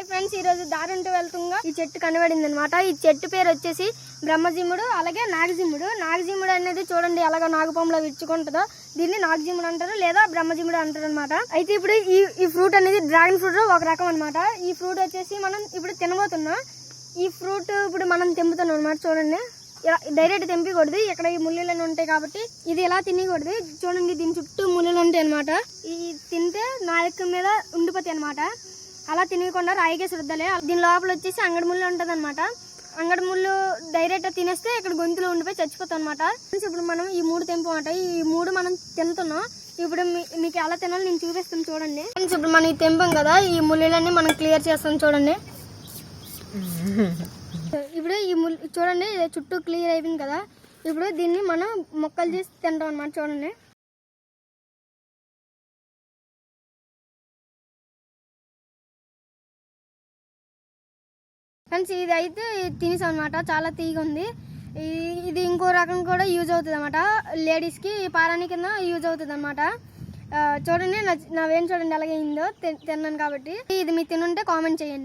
Friends, ఈ రోజు దారుంటూ వెళ్తుంగా ఈ చెట్టు కనబడింది అనమాట. ఈ చెట్టు పేరు వచ్చేసి బ్రహ్మజిమ్ముడు, అలాగే నాగజిమ్ముడు. నాగజిమ్ముడు అనేది చూడండి ఎలాగ నాగపాములో విచ్చుకుంటుందో, దీన్ని నాగజిమ్ముడు అంటారు లేదా బ్రహ్మజిమ్ముడు అంటారు అనమాట. అయితే ఇప్పుడు ఈ ఫ్రూట్ అనేది డ్రాగన్ ఫ్రూట్ ఒక రకం అనమాట. ఈ ఫ్రూట్ వచ్చేసి మనం ఇప్పుడు తినబోతున్నాం. ఈ ఫ్రూట్ ఇప్పుడు మనం తెంపుతున్నాం అనమాట. చూడండి, డైరెక్ట్ తెంపకూడదు, ఇక్కడ ఈ ముళ్ళులన్నీ ఉంటాయి కాబట్టి ఇది ఎలా తినకూడదు. చూడండి, దీని చుట్టూ ముళ్ళులు ఉంటాయి అనమాట. ఈ తింటే నాయక మీద ఉండిపోతాయి అనమాట. అలా తినకుండా రాయికేసి రుద్దాలి. దీని లోపల వచ్చేసి అంగడి ముళ్ళు ఉంటుంది అనమాట. అంగడి ముళ్ళు డైరెక్ట్ తినేస్తే ఇక్కడ గొంతులో ఉండిపోయి చచ్చిపోతాం అనమాట. ఇప్పుడు మనం ఈ 3 తెంపమాట. ఈ 3 మనం తింటున్నాం. ఇప్పుడు మీకు ఎలా తినాలో నేను చూపిస్తాను చూడండి. ఇప్పుడు మనం తెంపాం కదా, ఈ ముళ్ళులన్నీ మనం క్లియర్ చేస్తాం చూడండి. ఇప్పుడు ఈ ముళ్ళు చూడండి, చుట్టూ క్లియర్ అయిపోయింది కదా. ఇప్పుడు దీన్ని మనం మొక్కలు చేసి తింటాం అనమాట. చూడండి, ఫ్రెండ్స్, ఇది అయితే తినేసాం అనమాట. చాలా తీగ ఉంది. ఇది ఇంకో రకం కూడా యూజ్ అవుతుంది అనమాట. లేడీస్కి పారాని కింద యూజ్ అవుతుంది అనమాట. చూడండి, నా వేణి చూడండి ఎలాగైందో తిన్నాను కాబట్టి. ఇది మీరు తినుంటే కామెంట్ చేయండి.